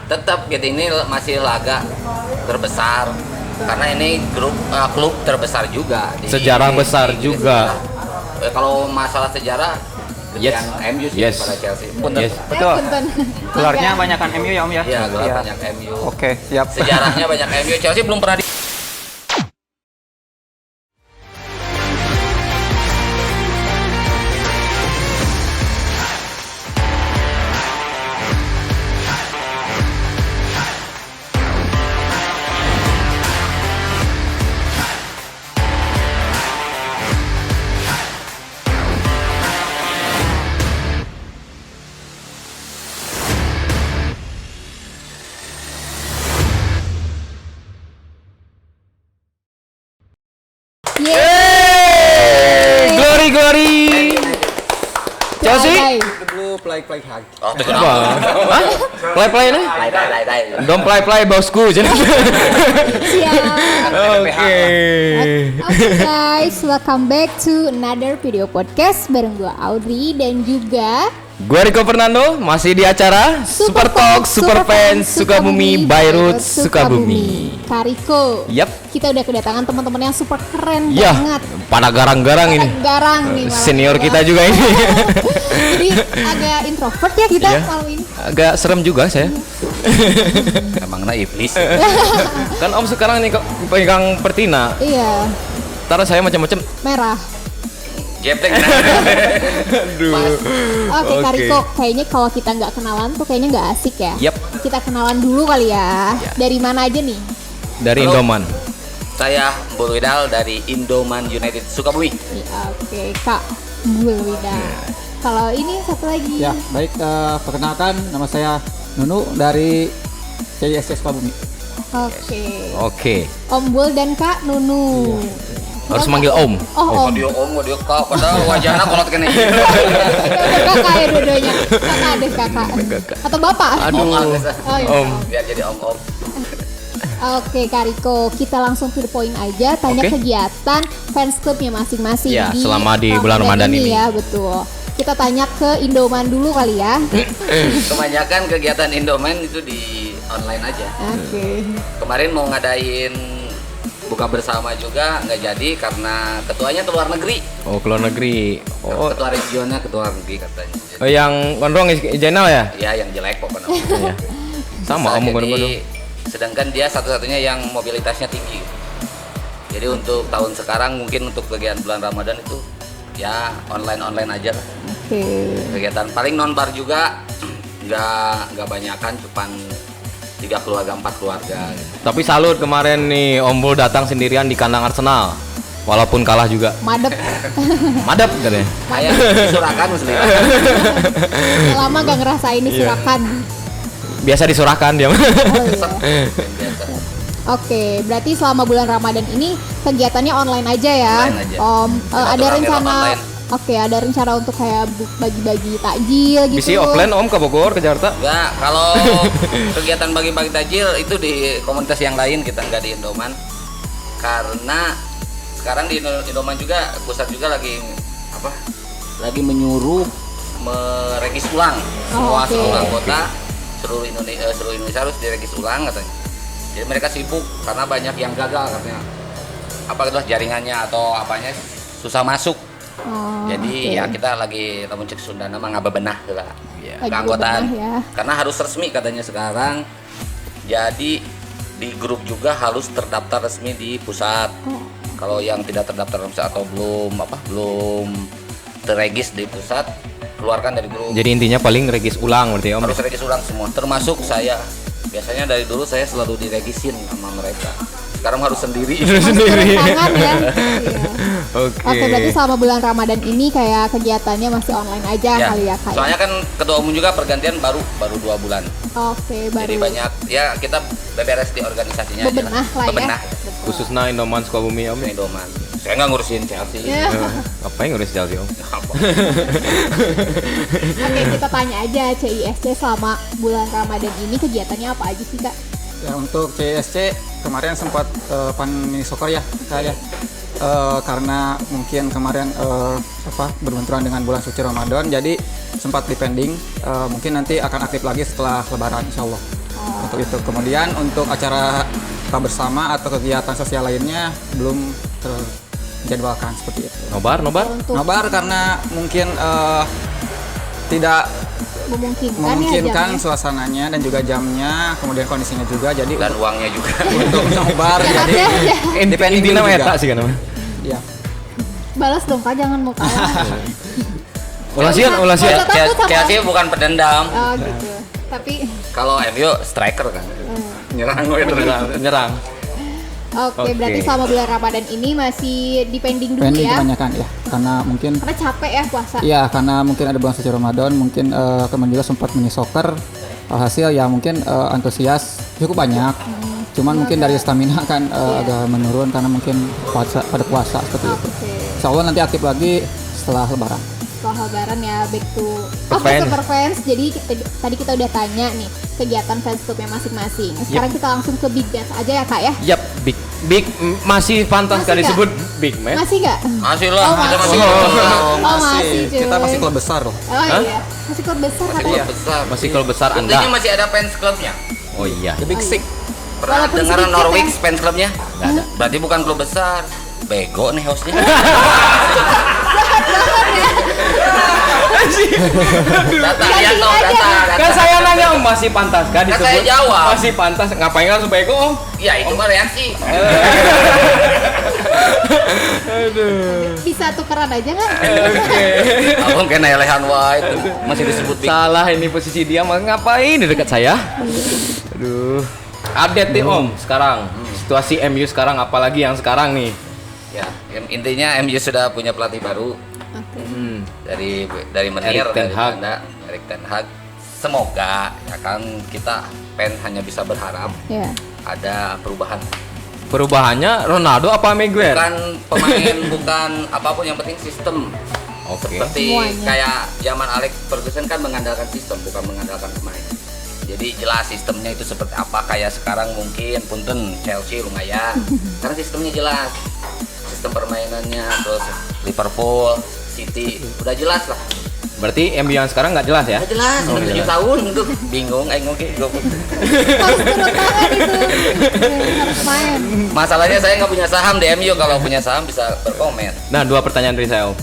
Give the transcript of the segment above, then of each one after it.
tetap gitu, ini masih laga terbesar karena ini klub terbesar juga di sejarah besar Inggris juga. Kalau masalah sejarah Yes. MU sih Yes. pada Chelsea. Yes. Betul. Punten. Gelarnya banyakan MU ya Om ya? Iya, gelar Iya. banyak MU. Oke, siap. Sejarahnya banyak MU. Chelsea belum pernah Glory glory. Chelsea? Dulu play hard. Oh, itu Apa? kenapa? Hah? Play nih? Dai. Don't play bosku. Siap. Oke. Oke guys, welcome back to another video podcast bareng gua Audrey dan juga Gue Rico Fernando masih di acara Super Talk Super Fans Sukabumi by Roots Sukabumi. Kariko. Yap. Kita udah kedatangan teman-teman yang super keren Ya, banget. pada garang-garang ini. Garang nih malam Senior ini. kita juga ini. Jadi agak introvert ya kita Iya. malam ini. Agak serem juga saya. Emangnya iblis. Kan Om sekarang nih kok pegang Pertina. Iya, Ntar saya macam-macam. merah. Jeplek. Aduh. Oke, Kariko, kayaknya kalau kita nggak kenalan tuh kayaknya nggak asik ya. Yap. Kita kenalan dulu kali ya. Ya. Dari mana aja nih? Dari Halo. Indoman. Saya Mbul Widal dari Indoman United Sukabumi. Oke, Kak Bulwida. Kalau ini satu lagi. Ya, baik. Perkenalkan, nama saya Nunu dari CISC Sukabumi. Oke. Oke. Om Bul dan Kak Nunu. Harus manggil Om. Oh, Om. Dia om, dia kak, padahal wajahnya kolot kene. Kakak ya dua-duanya. Kakak deh kakak. Atau bapak? Aduh. Oh, iya. Om. Biar jadi om. Oke, Kariko, kita langsung to the point aja. Tanya Oke. kegiatan fans clubnya masing-masing Ya, selama di bulan Ramadan ini. ya, betul. Kita tanya ke Indoman dulu kali ya. Kebanyakan kegiatan Indoman itu di online aja. Oke. Kemarin mau ngadain buka bersama juga nggak jadi karena ketuanya ke luar negeri. Oh, ke luar negeri. Oh, Ketua regionnya ke luar negeri katanya. oh yang gondrong Jainal ya? Ya yang jelek pokoknya. Iya. Sama Om Jadi, gondrong. sedangkan dia satu-satunya yang mobilitasnya tinggi. Jadi untuk tahun sekarang mungkin untuk kegiatan bulan Ramadan itu ya online aja lah. Oke. Kegiatan paling non bar juga nggak banyakan, cuman 3 keluarga 4 keluarga. Gitu. Tapi salut kemarin nih Om Bul datang sendirian di kandang Arsenal. Walaupun kalah juga. Madep. Madep katanya. Kayak disurakan muslim. Lama gak ngerasain Iya. disurakan. Biasa disurahkan dia. Oh, iya. Biasa. Oke, berarti selama bulan Ramadan ini kegiatannya online aja ya. Online aja. Om, ada Silaturahmi rencana online. Oke, ada rencana untuk kayak bagi-bagi takjil gitu. Bisa offline Om ke Bogor, ke Jakarta. Enggak, kalau kegiatan bagi-bagi takjil itu di komunitas yang lain, kita nggak di Indoman. Karena sekarang di Indoman juga pusat juga lagi apa? Lagi menyuruh meregis ulang semua oke. seluruh anggota seluruh Indonesia harus diregis ulang katanya. Jadi mereka sibuk karena banyak yang gagal katanya. Apa itu jaringannya atau apanya susah masuk. Oh, Jadi oke. ya kita lagi tamu cek Sunda nama ngabebenah lah. Lagi Keanggotaan. bebenah ya. Karena harus resmi katanya sekarang. Jadi di grup juga harus terdaftar resmi di pusat. Oh. Kalau yang tidak terdaftar pusat atau belum terregis di pusat, keluarkan dari grup. Jadi intinya paling regis ulang berarti Om. Harus regis ulang semua, termasuk saya. Biasanya dari dulu saya selalu diregisin sama mereka. Sekarang harus sendiri. Sendiri. Tangan ya. Iya. Oke. Oke, berarti selama bulan Ramadan ini kayak kegiatannya masih online aja Ya, kali ya, Kak. soalnya kan ketua umum juga pergantian baru 2 bulan. Oke, baru. Jadi banyak ya kita beberes di organisasinya aja bebenah lah ya. Bebenah. Khususnya Indoman Sukabumi Om. Indoman. Saya nggak ngurusin Chelsea. Ya. Apa yang ngurus Chelsea Om? Oke, kita tanya aja CISC selama bulan Ramadan ini kegiatannya apa aja sih, Kak? Ya, untuk CISC kemarin sempat pandemi soccer ya, Kak ya. Karena mungkin kemarin berbenturan dengan bulan suci Ramadan, jadi sempat dipending. Mungkin nanti akan aktif lagi setelah Lebaran, insya Allah. Untuk itu. Kemudian untuk acara buka bersama atau kegiatan sosial lainnya belum terjadwalkan seperti itu. Nobar. Untuk Nobar karena mungkin tidak memungkinkan ya, suasananya dan juga jamnya, kemudian kondisinya juga, jadi Dan uangnya juga. untuk nobar jadi depending intinya juga. eta sih kan. Iya. balas dong Kak, jangan mau kalah. Ulasian. Nggak usah takut sama- Chelsea bukan pendendam. Oh gitu. Tapi Kalau MU striker kan. Nyerang gue terus. Nyerang. oke, Oke. berarti selama bulan Ramadan ini masih dipending dulu Pending ya. kebanyakan ya, karena mungkin Karena capek ya puasa. iya, karena mungkin ada bulan suci Ramadan, mungkin kemarin juga sempat mini soccer. Alhasil ya mungkin antusias cukup banyak. Cuman mungkin dari stamina kan agak menurun karena mungkin pada puasa seperti itu. Oke. Insya Allah nanti aktif lagi setelah lebaran. Setelah lebaran ya back to Fans. super fans. Jadi tadi kita udah tanya nih kegiatan fans clubnya masing-masing. Sekarang kita langsung ke big dance aja ya Kak ya. Yap, big masih pantas Masih kali nggak? disebut big man. Masih nggak? Masih lah, Oh, kita masih masih. klub Oh, masih, cuy. Kita masih klub besar loh. Oh iya, masih klub besar Kak. Klub besar. Masih kalau besar Buktinya Anda. masih ada fans clubnya. Oh iya. The Big Six. Pernah Walaupun dengar sedikit Norwich ya. fans clubnya? Nggak ada. Berarti bukan klub besar. Bego nih hostnya. Data, lihat dong data. Kan saya nanya masih pantas kan Kan disebut? saya jawab. Masih pantas. Ngapain langsung bego Om? Ya itu mah reaksi. Bisa tukeran aja nggak? Abang kena elehan white masih disebut big. Salah ini posisi dia mah ngapain di dekat saya? Aduh. Update nih Om sekarang. Situasi MU sekarang apalagi yang sekarang nih? Ya, intinya MU sudah punya pelatih baru Oke. dari Menir, Erik ten dari Hag. Belanda, Erik ten Hag. Semoga ya kan kita fans hanya bisa berharap Ya. ada perubahan. Perubahannya Ronaldo apa Maguire? Bukan pemain, bukan apapun, yang penting sistem. Oke. Seperti Semuanya. kayak zaman Alex Ferguson kan mengandalkan sistem, bukan mengandalkan pemain. Jadi jelas sistemnya itu seperti apa. Kayak sekarang mungkin punten Chelsea lumayan karena sistemnya jelas, sistem permainannya. Terus Liverpool, City udah jelas lah. Berarti MU yang sekarang nggak jelas ya? Udah jelas, udah 7 tahun itu bingung. Oke, Harus turun tangan itu. Harus main. masalahnya saya nggak punya saham di MU. Kalau punya saham bisa berkomen. Nah, 2 pertanyaan dari saya Om.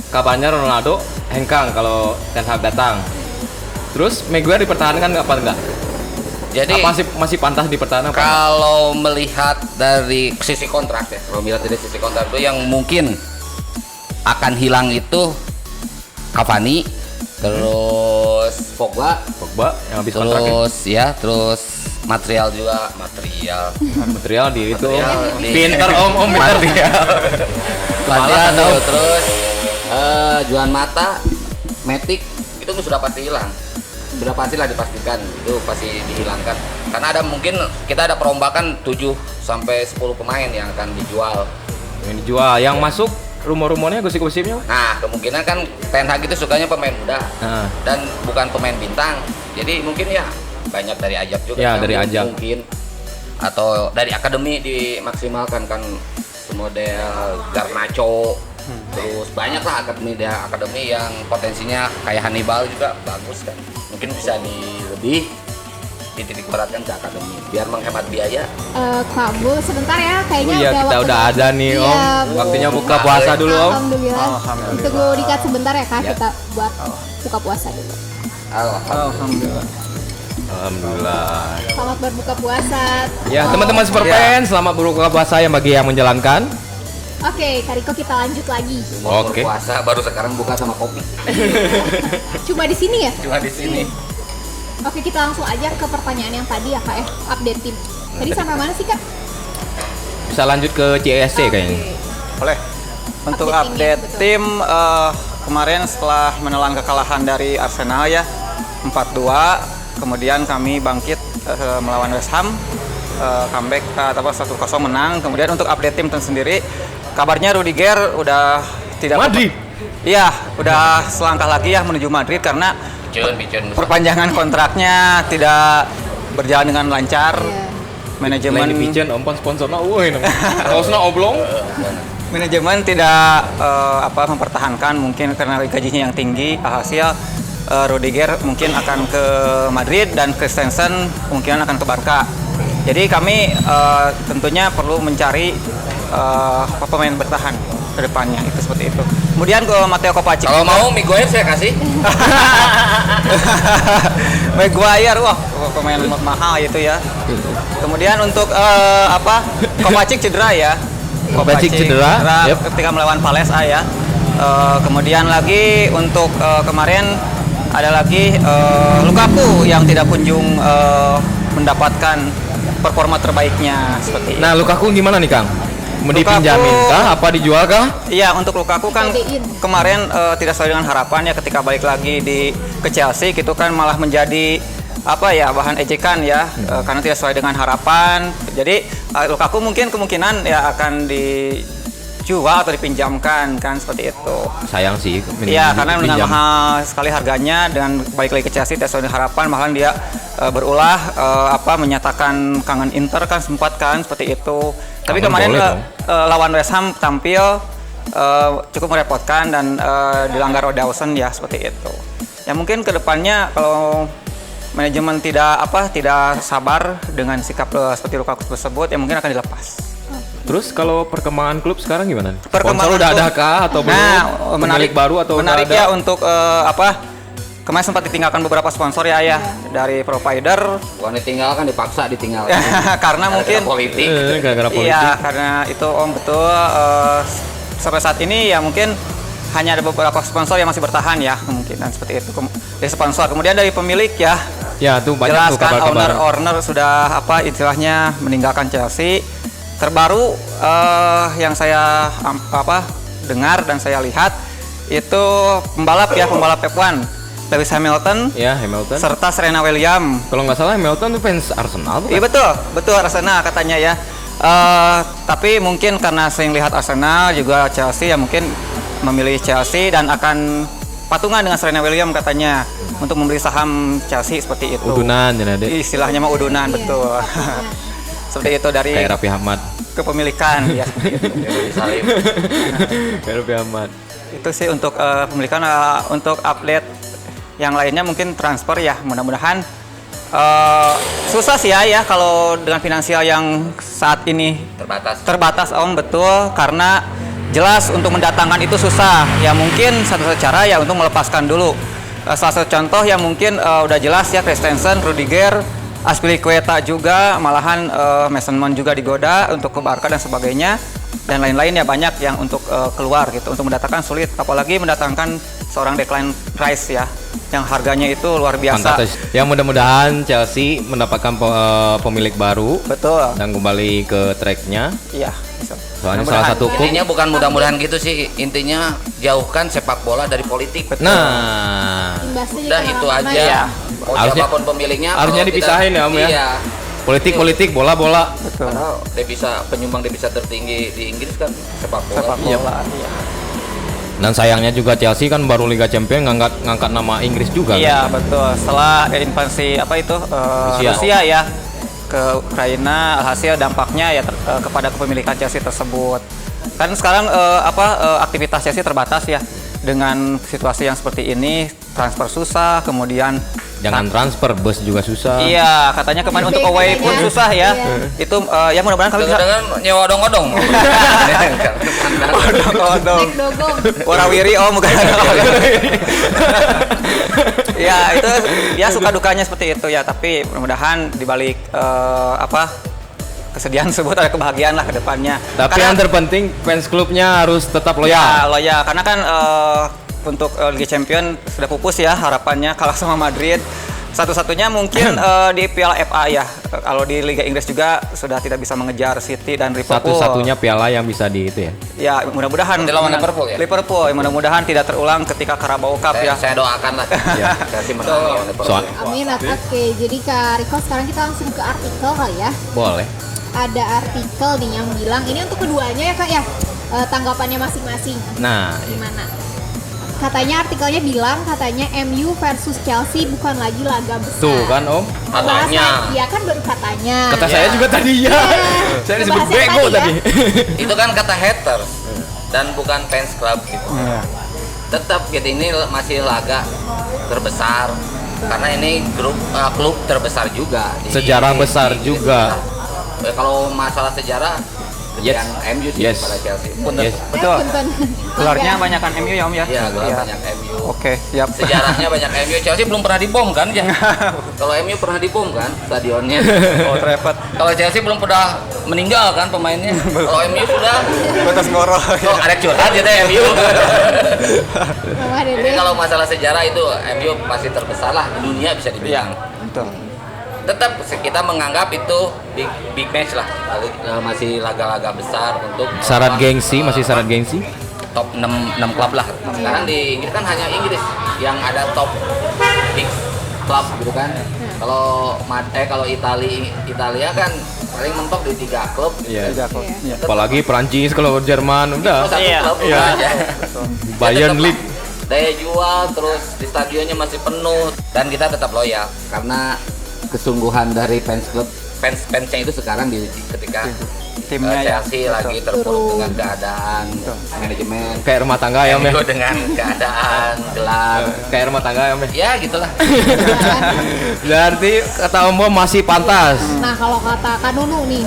Kabarnya Ronaldo hengkang kalau Ten Hag datang. Terus Maguire dipertahankan nggak apa enggak? Jadi Apa masih pantas dipertahankan? apa enggak? kalau melihat dari sisi kontrak ya, kalau melihat dari sisi kontrak itu yang mungkin akan hilang itu Cavani, terus Pogba, Yang habis kontrak ya? terus material juga, material Material itu Material Om. di- Pinter Om pinter. material tahu. terus Juan Mata, Matic itu sudah pasti hilang. Sudah pastilah dipastikan itu pasti dihilangkan. Karena ada mungkin kita ada perombakan 7 sampai 10 pemain yang akan dijual. Yang dijual, yang masuk rumor-rumornya gosip-gosipnya. Nah, kemungkinan kan Ten Hag itu sukanya pemain muda Nah, dan bukan pemain bintang. Jadi mungkin ya banyak dari Ajax juga. Ya, yang dari Ajax. Mungkin atau dari akademi dimaksimalkan kan, semodel Garnacho. Terus banyak lah akademi yang potensinya kayak Hannibal juga bagus kan. Mungkin bisa lebih dititik beratkan ke akademi biar menghemat biaya. Kamu sebentar ya, kayaknya oh iya kita waktunya. udah ada nih Iya, Om. Bu. Waktunya buka puasa dulu Om. Alhamdulillah. Alhamdulillah. Tunggu dikat sebentar ya Kak, Ya. kita buat buka puasa dulu. Alhamdulillah. Alhamdulillah. Selamat berbuka puasa. Ya teman-teman super fans, selamat berbuka puasa yang bagi yang menjalankan. Oke, Kariko kita lanjut lagi. Mau Oke. berpuasa baru sekarang buka sama kopi. Cuma di sini ya? Cuma di sini. Oke, kita langsung aja ke pertanyaan yang tadi ya Kak ya, update tim. Tadi sampai mana sih Kak? Bisa lanjut ke CSC kayaknya. Boleh. Untuk Update update timnya, betul. tim kemarin setelah menelan kekalahan dari Arsenal ya 4-2, kemudian kami bangkit melawan West Ham, comeback atau 1-0 menang. Kemudian untuk update tim sendiri, kabarnya Rudiger udah tidak Madrid. Iya, udah selangkah lagi ya menuju Madrid karena Bicun. perpanjangan kontraknya tidak berjalan dengan lancar. Iya. Manajemen Lain di Pigeon Om sponsornya woi. Kaosna oblong. Manajemen tidak mempertahankan mungkin karena gajinya yang tinggi. Hasil Rudiger mungkin akan ke Madrid dan Christensen kemungkinan akan ke Barca. Jadi kami tentunya perlu mencari pemain bertahan ke depannya, itu seperti itu. Kemudian ke Matteo Kovacic. Kalau mau Miguel saya kasih. Maguire, wah pemain mahal itu ya. Kemudian untuk Kovacic cedera ya. Kovacic cedera, yep. Ketika melawan Palesa ya. Kemudian lagi untuk kemarin ada lagi Lukaku yang tidak kunjung mendapatkan performa terbaiknya seperti itu. Nah, Lukaku gimana nih, Kang? Mau dipinjamin kah? Apa dijual kah? Iya, untuk Lukaku kan kemarin tidak sesuai dengan harapan ya, ketika balik lagi ke Chelsea gitu kan malah menjadi bahan ejekan ya, karena tidak sesuai dengan harapan. Jadi Lukaku mungkin kemungkinan ya akan dijual atau dipinjamkan kan seperti itu. Sayang sih. Iya, karena dengan mahal sekali harganya dan balik lagi ke Chelsea tidak sesuai dengan harapan, malah dia berulah menyatakan kangen Inter kan sempat kan seperti itu. Tapi kemarin lawan West Ham tampil cukup merepotkan dan dilanggar Dawson ya seperti itu. Ya mungkin kedepannya kalau manajemen tidak sabar dengan sikap seperti Lukaku tersebut, ya mungkin akan dilepas. Terus kalau perkembangan klub sekarang gimana? Perkembangan udah ada kah atau belum? Menarik baru atau menarik udah ada? Ya untuk kemarin sempat ditinggalkan beberapa sponsor ya dari provider. Bukan ditinggalkan, dipaksa ditinggalkan. Karena mungkin politik. Gara-gara politik. Iya, karena itu Om betul. Sampai saat ini ya mungkin hanya ada beberapa sponsor yang masih bertahan ya, kemungkinan seperti itu dari sponsor. Kemudian dari pemilik ya. Ya, tuh banyak tuh jelaskan kabar-kabar. owner sudah istilahnya meninggalkan Chelsea. Terbaru yang saya dengar dan saya lihat itu pembalap F1 Lewis Hamilton, Ya, Hamilton. serta Serena Williams. Kalau nggak salah Hamilton tuh fans Arsenal bukan? Iya betul Arsenal katanya ya. Tapi mungkin karena sering lihat Arsenal juga Chelsea ya mungkin memilih Chelsea dan akan patungan dengan Serena Williams katanya untuk membeli saham Chelsea seperti itu. Udunan ya, Dek. Istilahnya mah udunan betul. Seperti itu dari Kayak Raffi Ahmad. kepemilikan ya. Kayak Raffi Ahmad. Itu sih untuk pemilikan. Untuk update yang lainnya mungkin transfer ya, mudah-mudahan susah sih ya kalau dengan finansial yang saat ini terbatas Om, betul, karena jelas untuk mendatangkan itu susah ya. Mungkin satu-satu cara ya untuk melepaskan dulu. Salah satu contoh yang mungkin udah jelas ya, Christensen, Rudiger, Azpilicueta juga, malahan Mason Mount juga digoda untuk ke Barca dan sebagainya, dan lain-lain ya, banyak yang untuk keluar gitu. Untuk mendatangkan sulit, apalagi mendatangkan seorang Declan Rice ya, yang harganya itu luar biasa. Fantastis. Ya, mudah-mudahan Chelsea mendapatkan pemilik baru. Betul. Dan kembali ke tracknya. Iya. Bisa. Soalnya salah satu klub. Intinya bukan mudah-mudahan gitu sih, intinya jauhkan sepak bola dari politik. Nah, udah itu aja. Ya. Mau siapapun pemiliknya harusnya dipisahin ya Om ya. Iya. Politik, bola. Betul. Karena penyumbang devisa tertinggi di Inggris kan sepak bola. Sepak bola. Iya. Dan sayangnya juga Chelsea kan baru Liga Champions ngangkat nama Inggris juga. Iya, kan? betul. Setelah invasi Rusia ya ke Ukraina, hasil dampaknya ya kepada kepemilikan Chelsea tersebut. Kan sekarang aktivitas Chelsea terbatas ya, dengan situasi yang seperti ini, transfer susah, kemudian Jangan transfer, bus juga susah. iya, katanya kemarin untuk away pun susah ya. Itu ya mudah-mudahan kami bisa Dengan nyewa odong-odong. odong-odong. Naik dogong. Warawiri bukan. Ya, itu ya suka dukanya seperti itu ya, tapi mudah-mudahan dibalik kesedihan tersebut ada kebahagiaan lah ke depannya. Tapi yang terpenting fans klubnya harus tetap ya, loyal. loyal karena kan untuk Liga Champions sudah pupus ya harapannya, kalah sama Madrid. Satu-satunya mungkin di Piala FA ya. Kalau di Liga Inggris juga sudah tidak bisa mengejar City dan Liverpool. Satu-satunya piala yang bisa di itu ya. Ya, mudah-mudahan Lawan Liverpool ya? Liverpool, mudah-mudahan tidak terulang ketika Carabao Cup ya. Saya doakan lah. Saya sih menang lawan Liverpool. Amin. Oke, jadi Kak Riko sekarang kita langsung ke artikel kali ya. Boleh. Ada artikel nih yang bilang ini untuk keduanya ya Kak ya, tanggapannya masing-masing. Nah, Gimana? Katanya artikelnya bilang MU versus Chelsea bukan lagi laga besar. tuh kan Om. Katanya. Iya kan baru katanya. Kata saya juga tadi ya. Saya disebut Bahasanya bego tadi ya. tadi. Itu kan kata haters dan bukan fans club gitu. tetap gitu, ini masih laga terbesar karena ini klub terbesar juga. Sejarah besar juga. Kalau masalah sejarah, Yes. yang MU sih Yes. pada Chelsea. Yes. Betul. Punten. Gelarnya banyakan MU ya Om ya? Iya, gelar Iya. banyak MU. Oke, siap. Sejarahnya banyak MU. Chelsea belum pernah dibom kan ya? Kalau MU pernah dibom kan stadionnya. Oh, repot. Kalau Chelsea belum pernah meninggal kan pemainnya. Kalau MU sudah. Batas ngoro. Oh, ada curhat gitu MU. Mama Jadi Dede. kalau masalah sejarah itu MU pasti terbesar lah di dunia bisa dibilang. Betul. Tetap kita menganggap itu big match lah. Masih laga-laga besar untuk Syarat gengsi, masih syarat gengsi. top 6 klub lah. Sekarang di Inggris kan hanya Inggris yang ada top big klub gitu kan. Kalau Italia kan paling mentok di 3 klub. Iya. Tiga kok. Iya. Apalagi Perancis, kalau Jerman udah. Satu Iya, klub iya. aja. Bayern Tetap League. daya jual, terus di stadionnya masih penuh, dan kita tetap loyal karena kesungguhan dari fansnya itu sekarang ketika Timnya ya. Chelsea Betul. lagi terpuruk dengan keadaan manajemen, Kayak rumah tangga ya, Om ya. MU dengan keadaan gelar, Kayak rumah tangga ya, Om ya. ya gitulah. Berarti kata Om Bom masih pantas. Nah kalau kata Kak Nunu nih,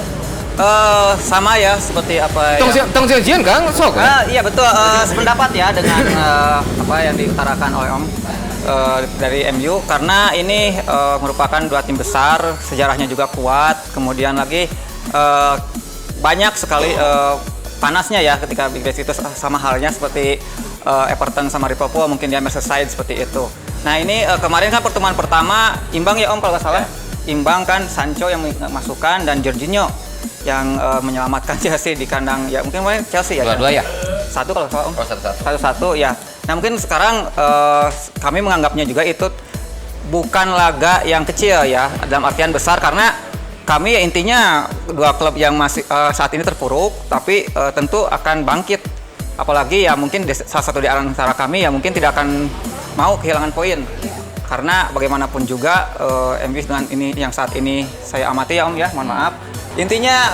Sama ya seperti apa Tong Jian Kang sok. Iya betul, sependapat ya dengan apa yang diutarakan oleh Om dari MU, karena ini merupakan 2 tim besar, sejarahnya juga kuat, kemudian lagi banyak sekali panasnya ya ketika Big Match itu, sama halnya seperti Everton sama Liverpool mungkin di Merseyside seperti itu. Nah ini kemarin kan pertemuan pertama imbang ya Om kalau nggak salah, imbang kan, Sancho yang memasukkan dan Jorginho yang menyelamatkan Chelsea di kandang ya, mungkin Chelsea ya. Dua-dua ya? Satu kalau salah Om. Oh, satu-satu. Satu-satu ya. Nah mungkin sekarang kami menganggapnya juga itu bukan laga yang kecil ya, dalam artian besar, karena kami ya intinya 2 klub yang masih saat ini terpuruk, tapi tentu akan bangkit. Apalagi ya mungkin salah satu di antara kami ya mungkin tidak akan mau kehilangan poin. Karena bagaimanapun juga MU dengan ini yang saat ini saya amati ya Om ya, mohon maaf. Intinya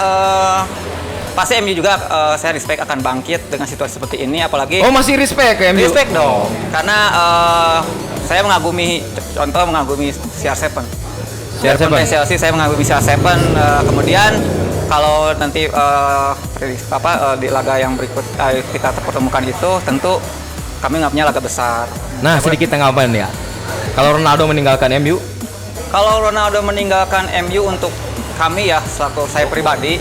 pasti MU juga saya respect akan bangkit dengan situasi seperti ini, apalagi Oh, masih respect ke MU. respect dong. Karena saya mengagumi CR7. CR7. Chelsea saya mengagumi CR7. Kemudian kalau nanti di laga yang berikut kita pertemukan itu tentu kami nganggapnya laga besar. Nah, sedikit tanggapan ya. Kalau Ronaldo meninggalkan MU, Kalau Ronaldo meninggalkan MU untuk kami ya, selaku saya pribadi,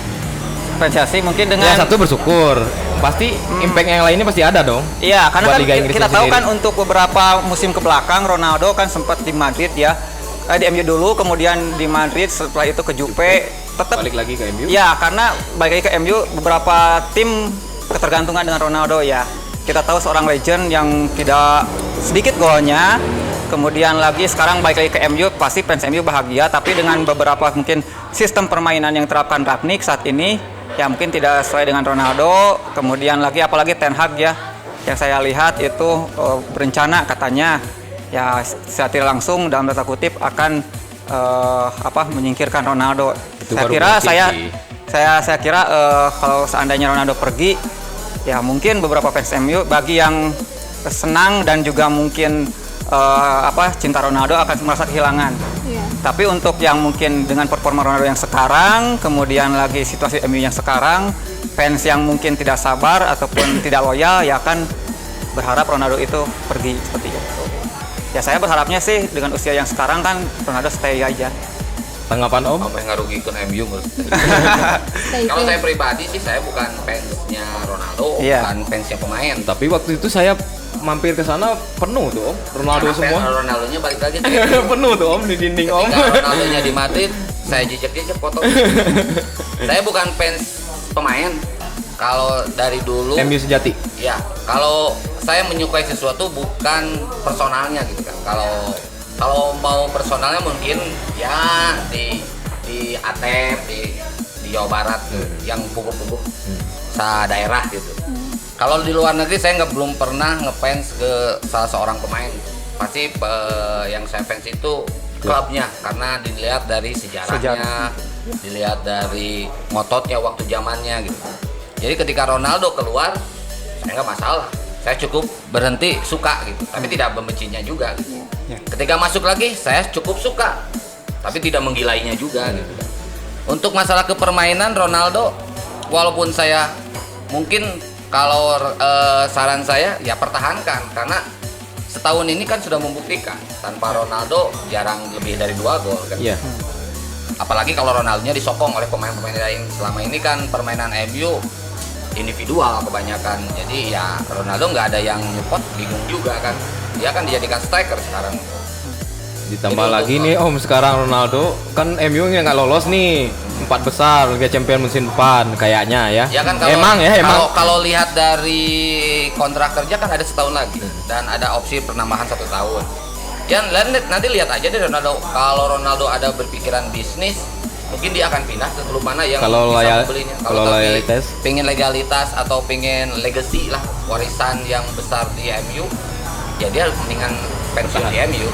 fans Chelsea mungkin dengan yang satu bersyukur. Pasti impact yang lainnya pasti ada dong. Iya, karena buat kan Liga Inggris kita tahu sendiri. kan untuk beberapa musim ke belakang Ronaldo kan sempat di Madrid ya. Di MU dulu, kemudian di Madrid, setelah itu ke Juve, tetap Balik lagi ke MU. ya, karena balik lagi ke MU, beberapa tim ketergantungan dengan Ronaldo ya. Kita tahu seorang legend yang tidak sedikit golnya. Kemudian lagi sekarang balik lagi ke MU, pasti fans MU bahagia, tapi dengan beberapa mungkin sistem permainan yang terapkan Rangnick saat ini ya mungkin tidak sesuai dengan Ronaldo. Kemudian lagi apalagi Ten Hag ya, yang saya lihat itu berencana katanya ya secara tidak langsung dalam tanda kutip akan menyingkirkan Ronaldo. Itu Saya baru kira mungkin sih. saya kira kalau seandainya Ronaldo pergi ya mungkin beberapa fans MU bagi yang senang dan juga mungkin cinta Ronaldo akan merasa kehilangan. Iya. Tapi untuk yang mungkin dengan performa Ronaldo yang sekarang, kemudian lagi situasi MU yang sekarang, fans yang mungkin tidak sabar ataupun tidak loyal ya akan berharap Ronaldo itu pergi seperti itu. Ya saya berharapnya sih dengan usia yang sekarang kan Ronaldo stay aja. Tanggapan Om? Apa yang ngarugikan MU menurut saya? Stay Kalau tune. saya pribadi sih, saya bukan fansnya Ronaldo, Iya. bukan fansnya pemain. Tapi waktu itu saya mampir ke sana penuh tuh Om, Ronaldo Karena semua. Ronaldonya balik lagi. Penuh tuh Om di dinding Om. Ketika Ronaldonya di Madrid, saya jejak-jejak foto. Saya bukan fans pemain. Kalau dari dulu, MU sejati. ya kalau saya menyukai sesuatu bukan personalnya gitu kan. Kalau mau personalnya mungkin ya di Atep di Jawa Barat tuh, yang pupuk-pupuk daerah gitu. Kalau di luar negeri saya belum pernah ngefans ke salah seorang pemain. Pasti yang saya fans itu klubnya, karena dilihat dari sejarahnya, dilihat dari ngototnya waktu zamannya gitu. Jadi ketika Ronaldo keluar, saya nggak masalah. saya cukup berhenti suka gitu, tapi tidak membencinya juga gitu. Ya. Ketika masuk lagi saya cukup suka, tapi tidak menggilainya juga gitu kan. Untuk masalah kepermainan Ronaldo, walaupun saya mungkin kalau saran saya ya pertahankan, karena setahun ini kan sudah membuktikan tanpa Ronaldo jarang lebih dari 2 gol kan. Iya. Apalagi kalau Ronaldonya disokong oleh pemain-pemain lain. Selama ini kan permainan MU individual kebanyakan, jadi ya Ronaldo nggak ada yang nyupport, bingung juga kan. Dia kan dijadikan striker sekarang. Ditambah Jadi lagi untuk- nih Om, sekarang Ronaldo kan MU nggak lolos nih 4 besar Liga Champions musim depan kayaknya ya. Ya kan kalau emang. kalau lihat dari kontrak kerja kan ada setahun lagi dan ada opsi penambahan 1 tahun. Ya nanti lihat aja deh Ronaldo. Kalau Ronaldo ada berpikiran bisnis, mungkin dia akan pindah ke klub mana yang Kalau bisa loyal- membelinya. kalau tapi loyalitas? pengen legalitas atau pengen legacy lah, warisan yang besar di MU, ya dia mendingan pensiun di MU.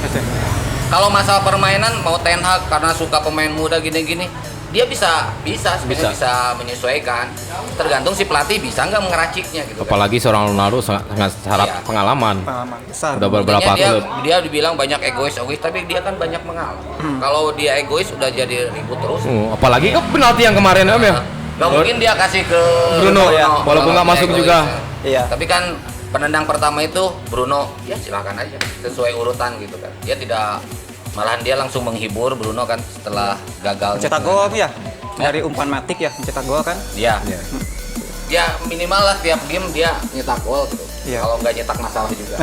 Kalau masalah permainan mau Ten Hag karena suka pemain muda gini-gini, dia sebenarnya bisa menyesuaikan. Tergantung si pelatih bisa nggak mengeraciknya gitu. Kan. Apalagi seorang Ronaldo sangat syarat Iya. pengalaman. Pengalaman besar. Udah beberapa Intinya klub. dia dibilang banyak egois, tapi dia kan banyak mengalah. Kalau dia egois udah jadi ribut terus. Apalagi kan penalti yang kemarin Om ya. Gak mungkin dia kasih ke Bruno, ya, walaupun kalau nggak dia masuk egois. juga. Iya. Tapi kan penendang pertama itu Bruno, ya silakan aja sesuai urutan gitu kan. Dia tidak, malahan dia langsung menghibur Bruno kan setelah gagal. Mencetak gol ya. Dari umpan matik ya mencetak gol kan. Iya. Ya minimal lah tiap game dia nyetak gol gitu. Iya. Kalau nggak nyetak masalah juga.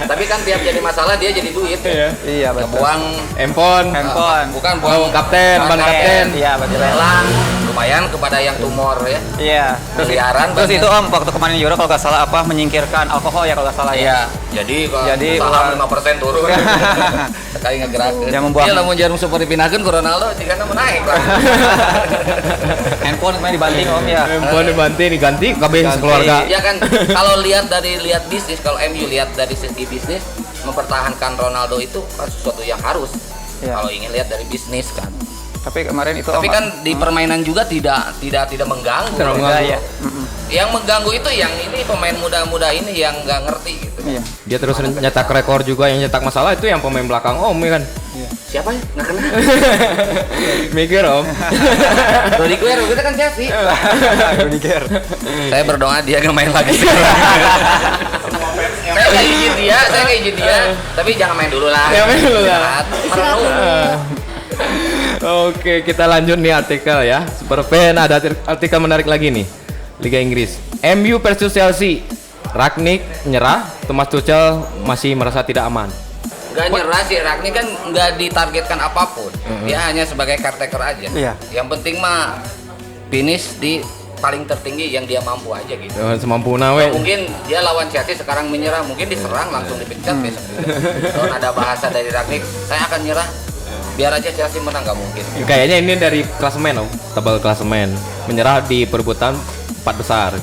Tapi kan tiap jadi masalah dia jadi duit. Iya betul. Buang Handphone. bukan buang kapten, ban kapten. Iya betul. lelang lumayan kepada yang tumor ya. Iya. Miliaran Terus banyak. itu Om waktu kemarin Euro kalau nggak salah apa menyingkirkan alkohol ya kalau nggak salah ya. Iya. Jadi Jadi saham uang- 5% turun. Sekali ngegerakin. Yang membuang- Iya lamun jarum super dipindahkeun ke Ronaldo jika naik lah. Handphone kemarin dibanting Om ya. Handphone diganti KB Ganti. sekeluarga. Ya kan kalau lihat bisnis, kalau MU lihat dari segi bisnis, mempertahankan Ronaldo itu kan sesuatu yang harus. Iya. Kalau ingin lihat dari bisnis kan. Tapi kemarin itu Tapi Om, kan di permainan juga tidak mengganggu. Tidak enggak mengganggu. ya. Yang mengganggu itu yang ini pemain muda-muda ini yang nggak ngerti gitu. Iya. Dia terus nyetak rekor juga, yang nyetak masalah itu yang pemain belakang Om ya kan. Siapa ya? Nggak kenal. Mikir Om. Rudy Guerrero kita kan Chelsea. Rudiger. Saya berdoa dia nggak main lagi. Saya nggak izin dia, tapi jangan main dulu lah. Jangan main dulu lah. Merenung. Oke, kita lanjut nih artikel ya. Super fan, ada artikel menarik lagi nih. Liga Inggris. MU versus Chelsea. Rangnick nyerah, Thomas Tuchel masih merasa tidak aman. Gak nyerah sih, Ragnik kan nggak ditargetkan apapun. Dia hanya sebagai caretaker aja. Iya. Yang penting mah finish di paling tertinggi yang dia mampu aja gitu. Semampu nawe. Mungkin dia lawan Chelsea sekarang menyerah, mungkin diserang langsung dipecat besok. Kalau ada bahasa dari Ragnik, saya akan nyerah. Biar aja Chelsea menang, nggak mungkin. Kayaknya ini dari klasemen Om, tabel klasemen. Menyerah di perebutan 4 besar.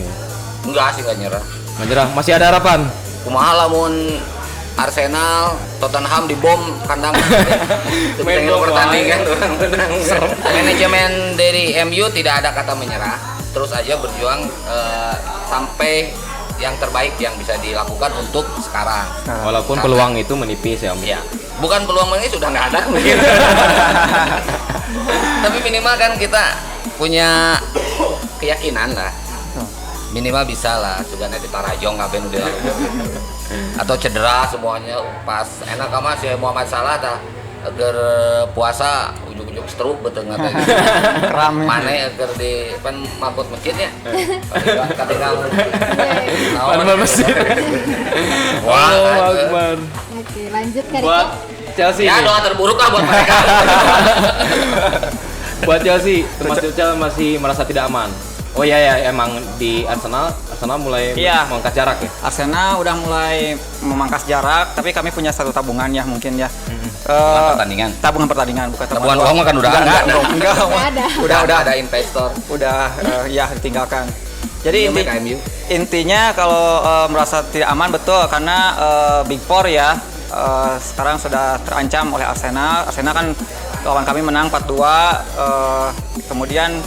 Enggak sih, nggak nyerah. Menyerah, masih ada harapan. Kumaha lamun Arsenal, Tottenham dibom kandang. Main Tengok bom pertandingan orang menang. Manajemen dari MU tidak ada kata menyerah. Terus aja berjuang sampai yang terbaik yang bisa dilakukan untuk sekarang. Walaupun peluang itu menipis ya Om. Ya, bukan peluang ini sudah nggak ada mungkin. Tapi minimal kan kita punya keyakinan lah. Minimal bisa lah, sugana di Tarajong ngapain udah lalu. Atau cedera semuanya pas enak sama si Muhammad Salah dah agar puasa ujung-ujung stroke betul nggak Kram. mana agar di pan mabut masjidnya ketika Mana masih. wah Allahu Akbar. Oke, lanjut Kak Buat Riko. Chelsea ya nih. doa terburuk lah buat mereka. Buat Chelsea, Thomas Tuchel masih merasa tidak aman. Oh iya ya, emang di Arsenal mulai Iya. mengangkat jarak ya. Arsenal udah mulai memangkas jarak, tapi kami punya satu tabungan ya mungkin ya. Pertandingan. Tabungan pertandingan bukan Tabungan uang kan udah enggak, ada. enggak, Nggak ada. udah ada investor. ya ditinggalkan. Jadi Iya, MU. intinya kalau merasa tidak aman betul karena Big Four ya sekarang sudah terancam oleh Arsenal. Arsenal kan lawan kami menang 4-2. Kemudian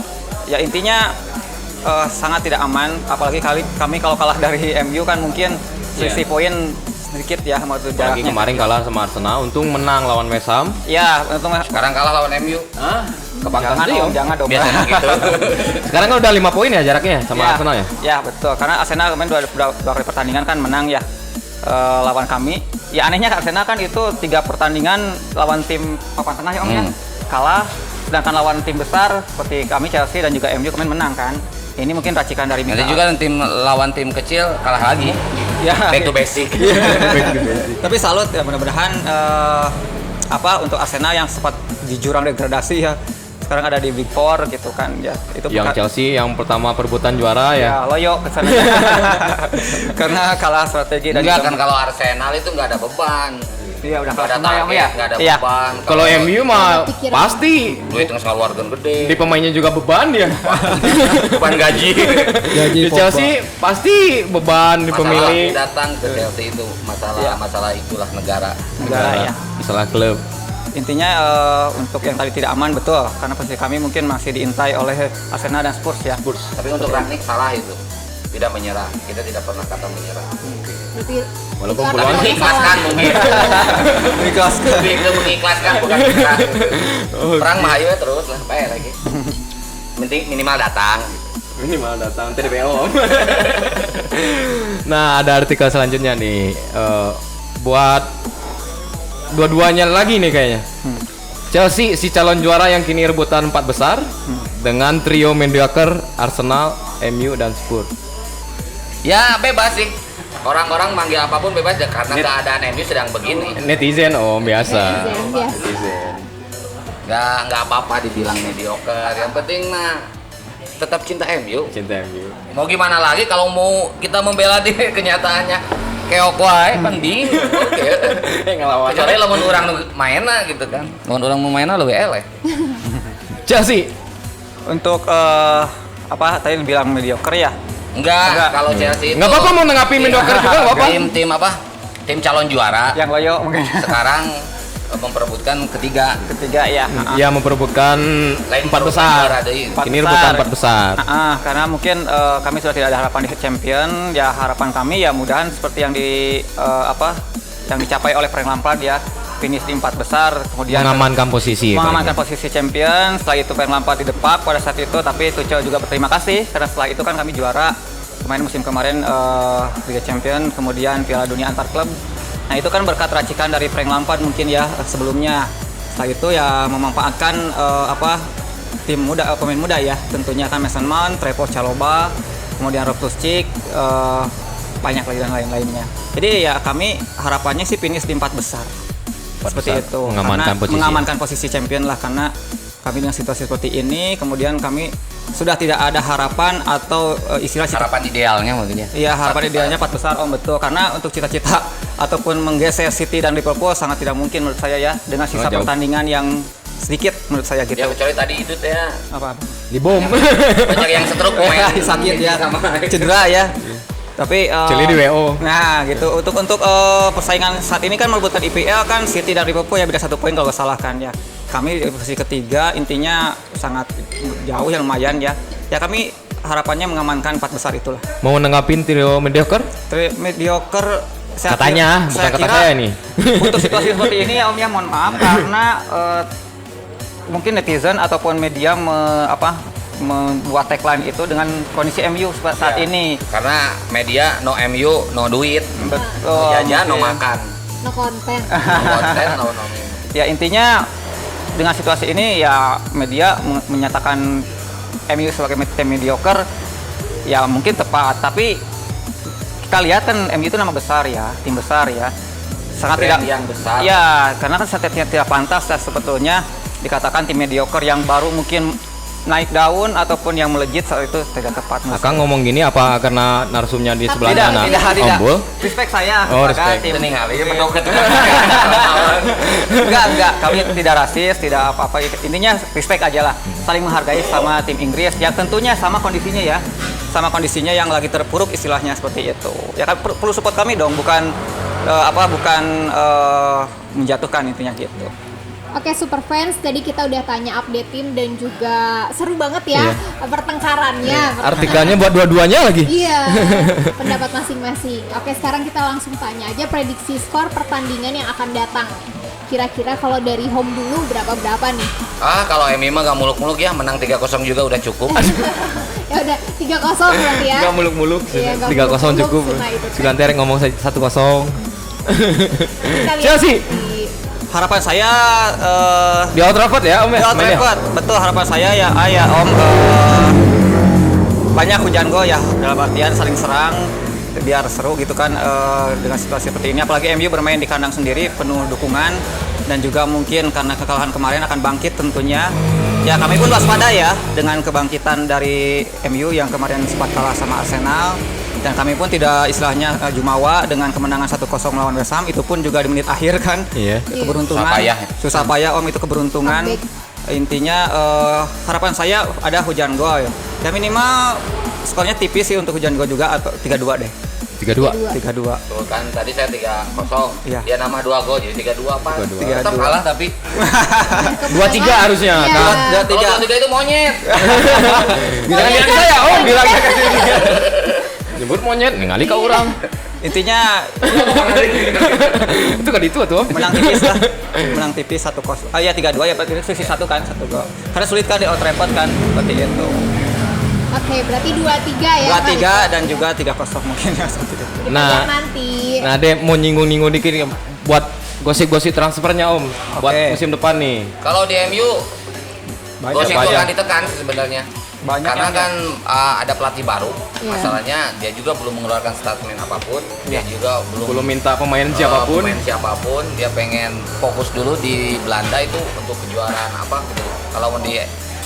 ya intinya sangat tidak aman, apalagi kami kalau kalah dari MU kan mungkin selisih poin sedikit ya sama itu Apalagi jaraknya. kemarin kalah sama Arsenal, untung menang lawan West Ham. Ya, untung Sekarang kalah lawan MU. jangan dong, jangan dong. Biasanya gitu. Sekarang kan udah 5 poin ya jaraknya sama Ya, Arsenal ya. Ya betul, karena Arsenal kemarin dua kali pertandingan kan menang ya lawan kami. Ya anehnya Arsenal kan itu 3 pertandingan lawan tim papan tengah ya Om ya, kalah. Sedangkan lawan tim besar seperti kami Chelsea dan juga MU kemarin menang kan. Ini mungkin racikan dari Nanti juga lawan tim kecil kalah lagi. Ya, Back to basic. tapi salut ya, mudah-mudahan untuk Arsenal yang sempat di jurang degradasi ya, sekarang ada di Big Four gitu kan ya. Itu Yang Chelsea yang pertama perebutan juara ya. ya loyo ke sana. Karena kalah strategi dan Enggak kan kalau Arsenal itu nggak ada beban. Iya udah Nggak ada kalah semua ya Om ya. target, nggak ada Iya. beban. Kalau MU mah Pikiran. pasti duit yang keluarga gede. di pemainnya juga beban ya. Beban gaji. Di Chelsea pasti beban di Masalah pemilik. datang ke Chelsea itu masalah itulah negara. Negara ya. Masalah klub. Intinya untuk yang tadi tidak aman betul, karena posisi kami mungkin masih diintai oleh Arsenal dan Spurs ya. Tapi untuk Rangnick salah itu. Tidak menyerah. Kita tidak pernah kata menyerah. Berarti Walaupun itu Tapi peluang- mengikhlaskan mungkin. Mengikhlaskan. Lebih ke mengikhlaskan bukan menyerah. Perang mah ayo terus lah, baik lagi. Penting minimal datang. Minimal datang TDPO. Nah, ada artikel selanjutnya nih. Buat dua-duanya lagi nih kayaknya. Chelsea si calon juara yang kini rebutan 4 besar dengan trio mediocre Arsenal, MU dan Spurs. Ya bebas sih. Orang-orang manggil apapun bebas ya karena keadaan MU sedang begini. Netizen biasa. biasa. Nggak apa-apa dibilang mediocre. Yang penting mah tetap cinta MU. Cinta MU. Mau gimana lagi kalau mau kita membela di kenyataannya keok wae pending. Oke. Ngelawan. Kecuali lamun urang nu mainna gitu kan. Lamun urang nu mainna leuwih eleh. Chelsea. Untuk tadi bilang mediocre ya. Enggak, kalau Chelsea itu Nggak apa-apa mau nengapi mediocre juga nggak apa-apa. Tim apa? Tim calon juara. Yang loyo mungkin. Sekarang memperebutkan ketiga. Ketiga ya. Ya memperebutkan Lain 4 besar. juara deui. Empat Ini besar. rebutan 4 besar. Karena mungkin kami sudah tidak ada harapan di champion, ya harapan kami ya mudahan seperti yang yang dicapai oleh Frank Lampard ya, finish di 4 besar, kemudian Mengamankan posisi. mengamankan posisi champion. Setelah itu Frank Lampard didepak pada saat itu, tapi Tuchel juga berterima kasih karena setelah itu kan kami juara musim kemarin Liga Champion, kemudian Piala Dunia antar klub. Nah itu kan berkat racikan dari Frank Lampard mungkin ya sebelumnya. Setelah itu ya memanfaatkan tim muda, pemain muda ya, tentunya kan Mason Mount, Trevoh Chalobah, kemudian Rob Tuscik, banyak lagi dan lain-lainnya. Jadi ya kami harapannya sih finish di 4 besar. Seperti besar. itu. Mengamankan Karena posisi. mengamankan posisi champion lah, karena kami dengan situasi seperti ini, kemudian kami sudah tidak ada harapan atau istilah Harapan idealnya mungkin ya. Iya, harapan idealnya 4 besar Om, betul. Karena untuk cita-cita ataupun menggeser City dan Liverpool sangat tidak mungkin menurut saya ya, dengan sisa jauh. pertandingan yang sedikit menurut saya gitu. Ya kecuali tadi itu teh Apa? Di bom. banyak yang stroke pemain Sakit ya, sama cedera ya. Tapi Celi di WO. Nah, gitu. Untuk persaingan saat ini kan merebutkan IPL kan City dan Liverpool ya beda 1 poin kalau nggak salah kan ya. Kami di posisi ketiga, intinya sangat jauh yang lumayan ya. Ya kami harapannya mengamankan 4 besar itulah. Mau nenggapin trio mediocre? Mediocre Katanya, bukan kata saya nih. Untuk situasi seperti ini ya Om ya, mohon maaf karena mungkin netizen ataupun media membuat tagline itu dengan kondisi MU saat ini. karena media no MU no duit, Betul. no jajan no mungkin. makan, No konten. no konten no Ya intinya dengan situasi ini ya media menyatakan MU sebagai tim mediocre ya mungkin tepat, tapi kita lihat kan MU itu nama besar ya, tim besar ya, sangat Brand tidak yang besar. Ya karena kan tidak pantas ya sebetulnya dikatakan tim mediocre yang baru mungkin naik daun ataupun yang melejit saat itu tidak tepat. Akang ngomong gini apa karena narsumnya di sebelah tidak, sana? tidak. Ombul? Respect saya Oh, kepada respect. tim. Itu nih kali mendoket. Enggak, kami tidak rasis, tidak apa-apa. Intinya respect aja lah, saling menghargai sama tim Inggris. Ya tentunya sama kondisinya ya, sama kondisinya yang lagi terpuruk istilahnya seperti itu. Ya kan perlu support kami dong, bukan menjatuhkan intinya gitu. Oke, super fans, tadi kita udah tanya update tim dan juga seru banget ya pertengkarannya. Artikelnya buat dua-duanya lagi. Iya, pendapat masing-masing. Oke, sekarang kita langsung tanya aja prediksi skor pertandingan yang akan datang. Kira-kira kalau dari home dulu berapa nih? Kalau MU mah gak muluk-muluk ya, menang 3-0 juga udah cukup. Ya udah 3-0 berarti ya. Enggak muluk-muluk. Iya, nggak 3-0 muluk-muluk, cukup. Suna itu. Sudah terek ngomong 1-0. Kita lihat Chelsea. Harapan saya Di Old Trafford ya, Om ya? di Old mainnya? Trafford. Betul, harapan saya ya Om, banyak hujan gol ya, dalam artian saling serang biar seru gitu kan, dengan situasi seperti ini, apalagi MU bermain di kandang sendiri penuh dukungan, dan juga mungkin karena kekalahan kemarin akan bangkit tentunya. Ya kami pun waspada ya dengan kebangkitan dari MU yang kemarin sempat kalah sama Arsenal, dan kami pun tidak istilahnya jumawa dengan kemenangan 1-0 melawan West Ham, itu pun juga di menit akhir kan. Iya. Keberuntungan, Susah payah. Om, itu keberuntungan. Intinya harapan saya ada hujan gol ya. Ya minimal skornya tipis sih untuk hujan gol juga, atau 3-2 deh. 3-2. 3-2. Tuh kan tadi saya 3-0. Iya. Dia nambah 2 gol jadi 3-2 apa? 3-2. Tetap kalah tapi 2-3 harusnya. Iya. Kalah. 2-3 itu monyet. Bilang saya, Om, bilangnya ke sini. Nyebut monyet, ningali ka urang. Intinya Itu kan itu tuh, Om. menang tipis lah. Menang tipis 1-0. Ya 3-2 ya, berarti selisih 1 kan, 1 gol. Karena sulit kan di Old Trafford kan, seperti itu. Oke, berarti 2-3 ya. 2-3 dan juga 3-0 mungkin ya seperti itu. Kita Nah. lihat nanti. Nah, Dek mau nyinggung-nyinggung dikit buat gosip-gosip transfernya, Om. Buat Oke. musim depan nih. Kalau di MU gosip itu banyak. akan ditekan sebenarnya. Banyak Karena yang- kan ada pelatih baru. Iya. Masalahnya dia juga belum mengeluarkan statement apapun. Dia juga Belum minta pemain siapapun. pemain siapapun. Dia pengen fokus dulu di Belanda itu untuk kejuaraan apa gitu.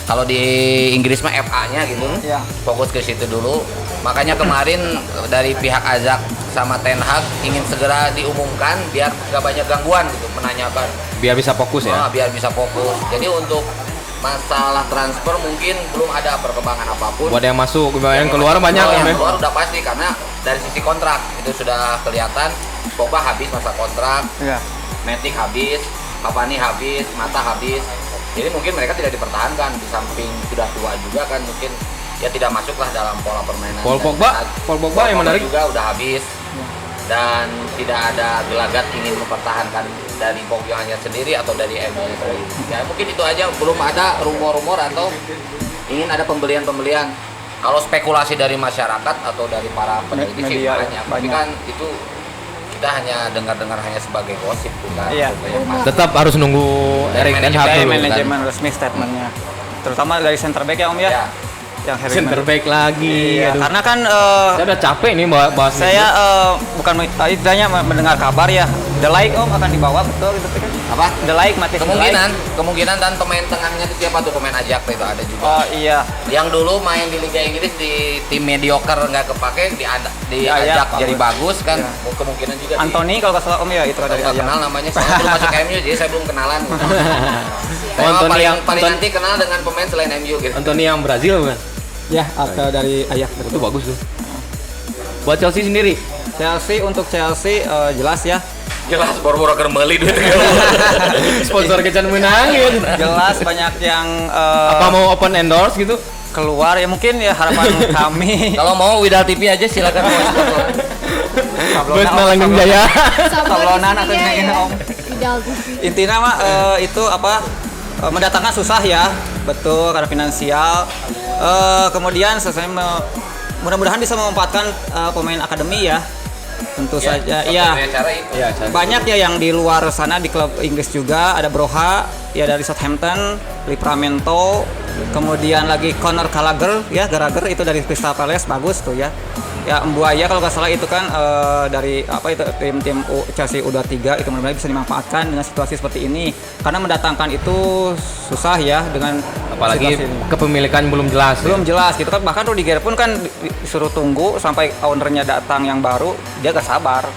Kalau di Inggris mah FA-nya gitu. Iya. Fokus ke situ dulu. Makanya kemarin dari pihak Azak sama Ten Hag ingin segera diumumkan biar gak banyak gangguan gitu, menanyakan Biar bisa fokus ya. biar bisa fokus. Jadi untuk masalah transfer mungkin belum ada perkembangan apapun. Buat yang masuk, yang keluar masuk, banyak, kalau Om yang ya. keluar udah pasti karena dari sisi kontrak itu sudah kelihatan. Pogba habis masa kontrak, Iya. Matic habis, Cavani habis, Mata habis. Jadi mungkin mereka tidak dipertahankan, di samping sudah tua juga kan, mungkin ya tidak masuklah dalam pola permainan. Paul Dan Pogba yang menarik. juga udah habis. Dan tidak ada gelagat ingin mempertahankan dari Pogba-nya sendiri atau dari MU sendiri. Ya mungkin itu aja, belum ada rumor-rumor atau ingin ada pembelian-pembelian. Kalau spekulasi dari masyarakat atau dari para peneliti sih Media, banyak. Tapi banyak. kan itu kita hanya dengar-dengar hanya sebagai gosip bukan Iya. sesuatu yang pasti. Tetap harus nunggu Erik Ten Hag Dari dulu kan. manajemen resmi statementnya. Terutama dari center back ya Om ya. Ya. Yang Harry Center back lagi. Iya, Aduh. karena kan Saya udah capek nih bahas saya bukan istilahnya mendengar kabar ya. The Like Om akan dibawa, betul gitu kan? Apa? The Like, Matic The Like. Kemungkinan dan pemain tengahnya itu siapa tuh, pemain Ajax itu ada juga. Oh iya. Yang dulu main di Liga Inggris di tim mediocre nggak kepake di Ajax, Ajax jadi bagus kan. Iya. Kemungkinan juga Anthony kalau nggak salah Om ya, itu saya dari nggak Ajax. kenal namanya, saya belum masuk ke MU jadi saya belum kenalan. Saya Anthony paling, yang- paling Anthony- nanti kenal dengan pemain selain MU gitu. Anthony yang Brazil kan. Ya, atau dari Ajax. Itu bagus tuh. Buat Chelsea sendiri. Untuk Chelsea jelas ya. Jelas boro-boro kermeli duit. Sponsor kecan menang gitu. Jelas banyak yang Apa mau open endorse gitu? keluar ya, mungkin ya harapan kami. Kalau mau Widal TV aja silakan. Buat Langgeng Jaya. Sablonan atau Iya, ini, ya. Om. Idal TV. Intinya mah itu apa, mendatangkan susah ya, betul, karena finansial. Kemudian mudah-mudahan bisa memanfaatkan pemain akademi ya, tentu saja. Iya, Cara itu. banyak ya yang di luar sana di klub Inggris juga, ada Broha ya dari Southampton, Livramento, kemudian lagi Conor Gallagher ya, Gallagher itu dari Crystal Palace, bagus tuh ya. Ya Mbuaya kalau nggak salah itu kan dari apa itu tim Chelsea U23, itu mudah-mudahan bisa dimanfaatkan dengan situasi seperti ini, karena mendatangkan itu susah ya dengan Apalagi situasi ini. kepemilikan belum jelas. Belum jelas gitu kan, bahkan Rudiger pun kan disuruh tunggu sampai ownernya datang yang baru, dia gak sabar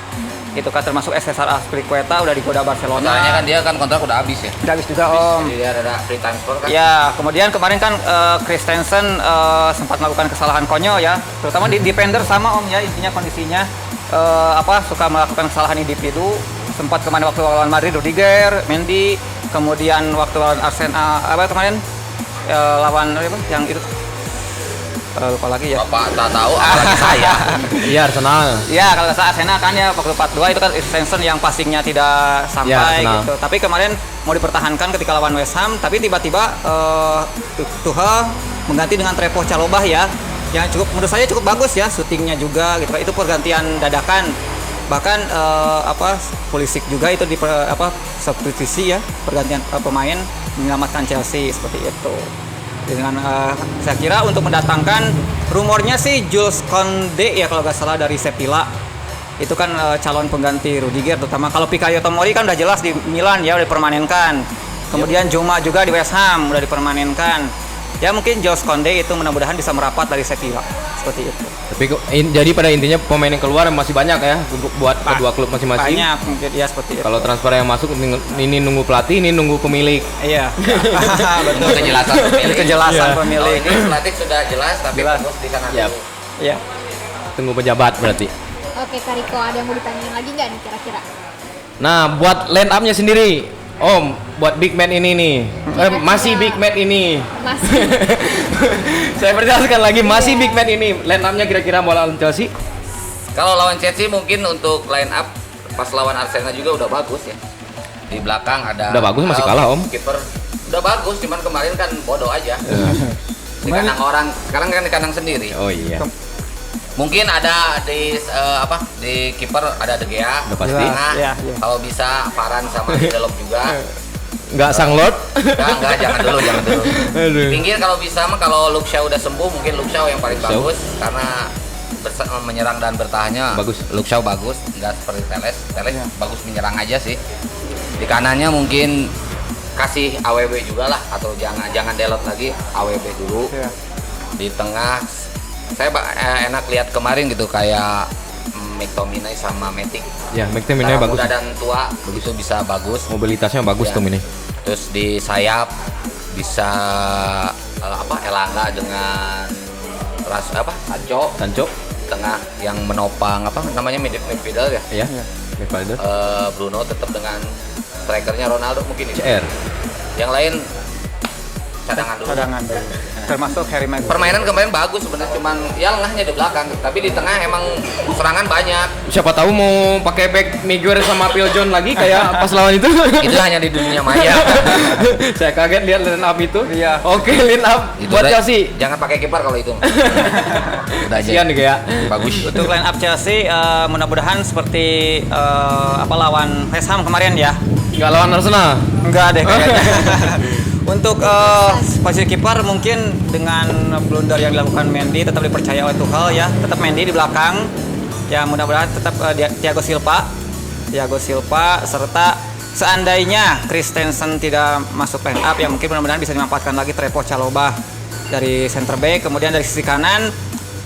gitu kan, termasuk Cesar Azpilicueta udah digoda Masalahnya Barcelona, kan dia kan kontrak udah habis ya. udah habis juga Om. Jadi dia ada free transfer kan. Ya, kemudian kemarin kan Christensen sempat melakukan kesalahan konyol ya, terutama di defender sama Om ya, intinya kondisinya suka melakukan kesalahan individu, sempat kemana waktu lawan Madrid Rudiger, Mendy, Kemudian waktu lawan Arsenal apa kemarin lawan apa yang itu lupa lagi ya. Bapak tak tahu apalagi saya. Iya Arsenal. Ya kalau nggak salah Arsenal kan ya waktu 4-2 itu kan Svensson yang passingnya tidak sampai Ya, gitu. Tapi kemarin mau dipertahankan ketika lawan West Ham, tapi tiba-tiba Tuchel mengganti dengan Trevoh Chalobah ya, yang cukup menurut saya cukup bagus ya, syutingnya juga gitu. Itu pergantian dadakan. Bahkan Pulisic juga itu substitusi ya, pergantian pemain menyelamatkan Chelsea seperti itu. Dengan saya kira untuk mendatangkan rumornya sih Jules Koundé ya kalau nggak salah dari Sevilla itu kan calon pengganti Rudiger, terutama kalau Fikayo Tomori kan udah jelas di Milan ya udah dipermanenkan, kemudian Juma juga di West Ham udah dipermanenkan ya, mungkin Jules Koundé itu mudah-mudahan bisa merapat dari Sevilla seperti itu. Tapi jadi pada intinya pemain yang keluar masih banyak ya untuk buat kedua klub masing-masing. Banyak mungkin ya seperti itu. Kalau transfer yang masuk ini nunggu pelatih, ini nunggu pemilik. Iya. Betul, kejelasan pemilik. Kejelasan Iya. pemilik. Kalau ini pelatih sudah jelas tapi Jelas. fokus di kanan Yap. dulu. Iya. Tunggu pejabat berarti. Oke Kak Riko, ada yang mau ditanyain lagi nggak nih kira-kira? Nah, buat line up-nya sendiri, Om, buat big man ini nih. Masih big man ini. Masih. Saya perjelaskan lagi, masih big man ini. Line up-nya kira-kira mau lawan Chelsea? Kalau lawan Chelsea mungkin untuk line up pas lawan Arsenal juga udah bagus ya. Di belakang ada Udah bagus, masih kalah, Om. Kiper udah bagus, cuman kemarin kan bodoh aja. Di kandang orang, sekarang kan di kandang sendiri. Oh iya. Mungkin ada di di kiper ada De Gea. Udah pasti. Tengah, Iya, iya. kalau bisa Varane sama Lindelof juga. Nggak sang Lord? Enggak, jangan dulu. Aduh. Pinggir kalau bisa mah kalau Luke Shaw udah sembuh mungkin Luke Shaw yang paling Shaw. bagus karena menyerang dan bertahannya Bagus. Luke Shaw bagus, nggak seperti Teles bagus menyerang aja sih. Di kanannya mungkin kasih AWB juga lah atau jangan Delot lagi, AWB dulu. Iya. Di tengah saya enak lihat kemarin gitu kayak McTominay sama Matic. Ya, McTominay Antara bagus. muda dan tua itu bisa bagus. Mobilitasnya bagus Ya. tuh ini. Terus di sayap bisa Elanga dengan Sancho. Sancho. Tengah yang menopang midfielder ya. Ya. Midfielder. Bruno tetap dengan strikernya Ronaldo mungkin itu. CR. Yang lain cadangan dulu. Cadangan dulu. Termasuk Harry Maguire. Permainan kemarin bagus sebenarnya, cuman ya lengahnya di belakang, tapi di tengah emang serangan banyak. Siapa tahu mau pakai back Miguel sama Phil Jones lagi kayak pas lawan itu. Itu hanya di dunia maya. Saya kaget lihat line up itu. Iya. Oke, line up Itu buat udah- Chelsea. Jangan pakai kiper kalau itu. Udah aja. Kasihan nih kayak. Bagus. Untuk line up Chelsea mudah-mudahan seperti lawan West Ham kemarin ya. Nggak lawan Arsenal. Enggak deh kayaknya. Untuk posisi kiper mungkin dengan blunder yang dilakukan Mendy tetap dipercaya oleh Tuchel ya. Tetap Mendy di belakang. Ya mudah-mudahan tetap Thiago Silva serta seandainya Christensen tidak masuk line up ya mungkin mudah-mudahan bisa dimanfaatkan lagi Trevoh Chalobah dari center back. Kemudian dari sisi kanan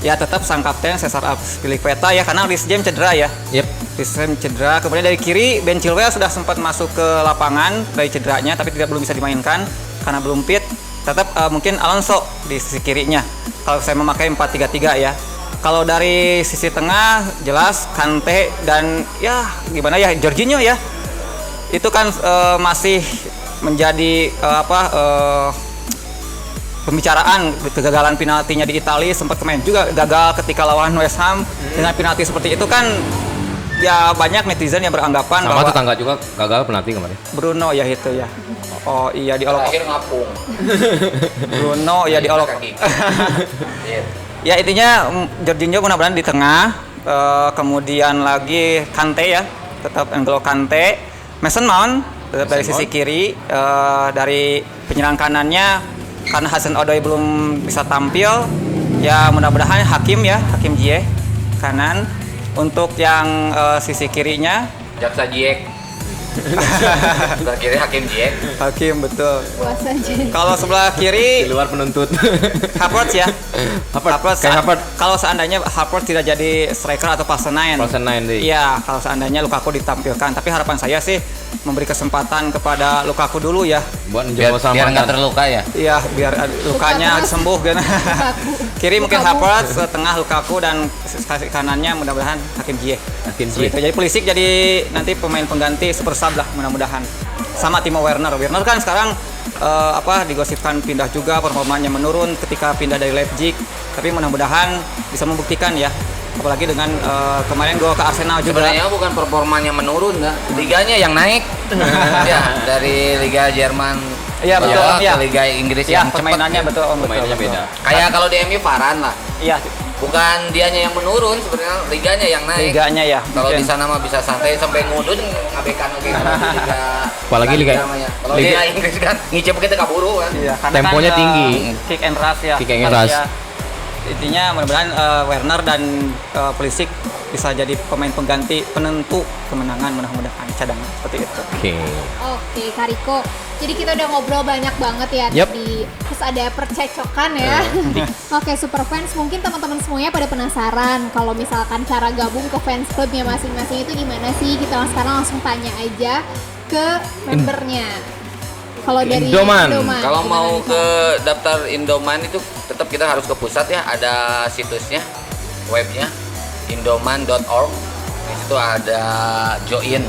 ya tetap sang kapten Cesar Azpilicueta ya karena Reece James cedera ya. Yep. Reece James cedera. Kemudian dari kiri Ben Chilwell sudah sempat masuk ke lapangan dari cederanya tapi belum bisa dimainkan karena belum fit. Tetap mungkin Alonso di sisi kirinya. Kalau saya memakai 4-3-3 ya. Kalau dari sisi tengah jelas Kante dan ya gimana ya Jorginho ya. Itu kan masih menjadi pembicaraan kegagalan penaltinya di Italia, sempat kemarin juga gagal ketika lawan West Ham dengan penalti seperti itu kan ya banyak netizen yang beranggapan Sama bahwa tetangga juga gagal penalti kemarin. Bruno ya itu ya. Oh iya diolok. Terakhir ngapung. Bruno ya diolok. Kaki. Iya. Ya intinya Jorginho mudah-mudahan di tengah, kemudian lagi Kante ya, tetap N'Golo Kante, Mason Mount tetap dari sisi kiri, dari penyerang kanannya karena Hudson Odoi belum bisa tampil, ya mudah-mudahan Hakim Ziyech kanan. Untuk yang sisi kirinya Jaksa Ziyech. Sebelah kiri Hakim Ziyech. Hakim betul. Puas aja. Kalau sebelah Di kiri luar penuntut. Havertz ya. Havertz, kayak Havertz. Kalau seandainya Havertz tidak jadi striker atau false nine. False nine deh. Iya, kalau seandainya Lukaku ditampilkan. Tapi harapan saya sih memberi kesempatan kepada Lukaku dulu ya. Buat Biar menjawab sama nggak terluka ya. Iya, biar lukanya terus. sembuh kan. Lukaku. Kiri mungkin Lukaku. Havertz, ke tengah Lukaku dan sisi kanannya mudah-mudahan Hakim Ziyech. Hakim Seperti Ziyech. itu. Jadi Pulisic jadi nanti pemain pengganti super sub lah mudah-mudahan. sama Timo Werner. Werner kan sekarang digosipkan pindah juga, performanya menurun ketika pindah dari Leipzig, tapi mudah-mudahan bisa membuktikan ya, apalagi dengan kemarin gol ke Arsenal juga. Sebenarnya bukan performanya menurun, ya. Liganya yang naik. Ya, dari Liga Jerman Iya betul, ke iya. Liga Inggris Iya, yang cepat. permainannya betul, Om, Permainannya betul. beda. Kayak kalau di MU Varane lah. Iya, Bukan dianya yang menurun, sebenarnya liganya yang naik. liganya ya. Kalau di mungkin. sana mah bisa santai sampai ngudun ngabekan lagi. Apalagi liga- Kalau liga- Liga Inggris kan ngicip kita kaburu kan. Iya, karena Temponya kan, tinggi. Kick and rush ya. Kick and Harus rush. ya. Intinya mudah-mudahan Werner dan Pulisic bisa jadi pemain pengganti penentu kemenangan, mudah-mudahan cadangan seperti itu. Oke. Oke, Kariko. Jadi kita udah ngobrol banyak banget ya Yap. tadi. Terus ada percecokan ya. Oke, super fans, mungkin teman-teman semuanya pada penasaran kalau misalkan cara gabung ke fans clubnya masing-masing itu gimana sih? Kita sekarang langsung tanya aja ke membernya. Kalau dari Indoman. Kalau gimana mau nih, ke daftar Indoman itu tetap kita harus ke pusat ya, ada situsnya, webnya indoman.org. Di situ ada join,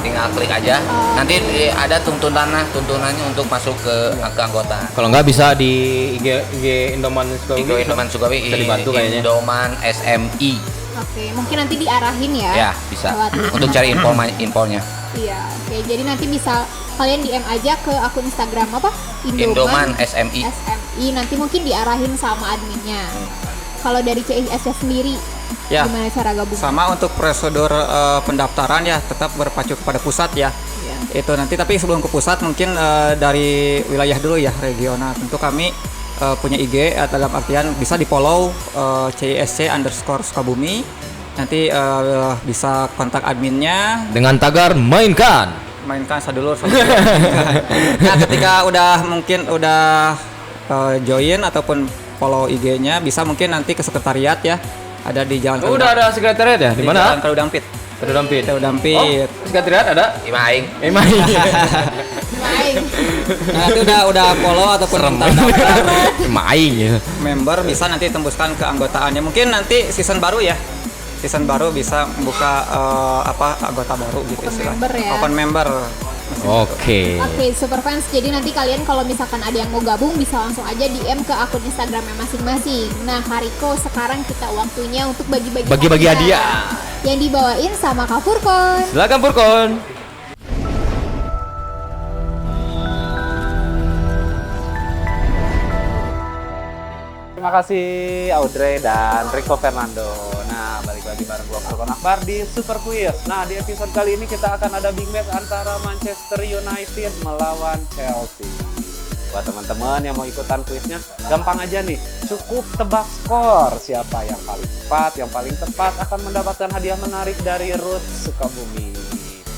tinggal klik aja. Nanti ada tuntunannya untuk masuk ke anggota. Kalau nggak bisa di IG Indoman Sukawi. Indoman Sukawi, Bisa dibantu kayaknya. Indoman SMI. Oke, mungkin nanti diarahin ya. Ya, bisa. Lewat- Untuk cari infonya. Iya, oke. Jadi nanti bisa kalian DM aja ke akun Instagram apa? Indoman SMI. SMI. Nanti mungkin diarahin sama adminnya. Kalau dari CIS sendiri, Ya. gimana cara gabung? Sama untuk prosedur pendaftaran ya tetap berpacu kepada pusat ya. Iya. Itu nanti, tapi sebelum ke pusat mungkin dari wilayah dulu ya, regional. Tentu kami punya IG dalam artian bisa di follow CISC_Sukabumi. Nanti bisa kontak adminnya, Dengan tagar mainkan. mainkan sadulur. Nah, ketika mungkin udah join ataupun follow IG-nya, bisa mungkin nanti ke sekretariat ya. Ada di Jalan Udah ada sekretariat ya? Di Di mana? Jalan Kaludampit. Kaludampit. Kaludampit. Oh, sekretariat ada? Imaing. Emang. Baik. Nah, itu udah follow ataupun daftar Main ya. member, bisa nanti tembuskan keanggotaannya. Mungkin nanti season baru ya. Season baru bisa buka anggota baru gitu Open istilahnya. member ya. Open member. Oke. Oke, super fans. Jadi nanti kalian kalau misalkan ada yang mau gabung bisa langsung aja DM ke akun Instagramnya masing-masing. Nah, Kariko, sekarang kita waktunya untuk bagi-bagi Bagi-bagi hadiah. yang dibawain sama Kak Furkon. Silakan Purkon. Terima kasih Audrey dan Rico Fernando. Nah, balik lagi bareng gua Furkon Akbar di Super Quiz. Nah, di episode kali ini kita akan ada big match antara Manchester United melawan Chelsea. Buat teman-teman yang mau ikutan kuisnya, gampang aja nih. Cukup tebak skor. Siapa yang paling cepat, yang paling tepat akan mendapatkan hadiah menarik dari Roots Sukabumi.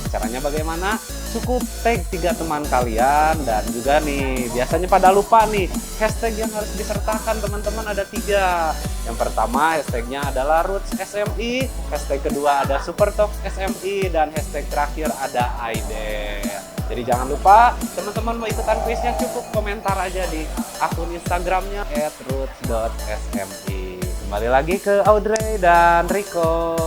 Caranya bagaimana? Cukup tag 3 teman kalian, dan juga nih biasanya pada lupa nih hashtag yang harus disertakan teman-teman ada 3. Yang pertama hashtagnya adalah Roots SMI, hashtag kedua ada Supertalk SMI, dan hashtag terakhir ada Aiden. Jadi jangan lupa teman-teman mau ikutan kuisnya cukup komentar aja di akun Instagramnya @roots.smi. Kembali lagi ke Audrey dan Rico.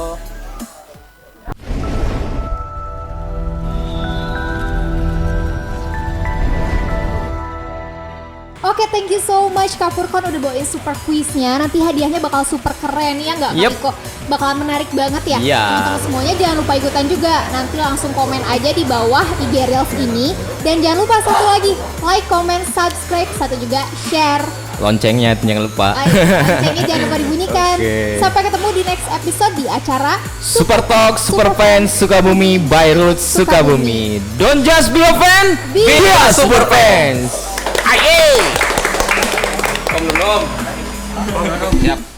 Oke, thank you so much Kak Furkon udah bawain super quiznya. Nanti hadiahnya bakal super keren ya nggak? Yep. Kak Riko? Bakalan menarik banget ya. Iya. Teman-teman semuanya jangan lupa ikutan juga. Nanti langsung komen aja di bawah IG Reels ini. Dan jangan lupa satu lagi, like, comment, subscribe, satu juga share. Loncengnya jangan lupa. Loncengnya jangan lupa dibunyikan. Oke. Sampai ketemu di next episode di acara Super Talk, Super Fans Sukabumi by Roots Sukabumi. Don't just be a fan, be a super fans. Om. Siap.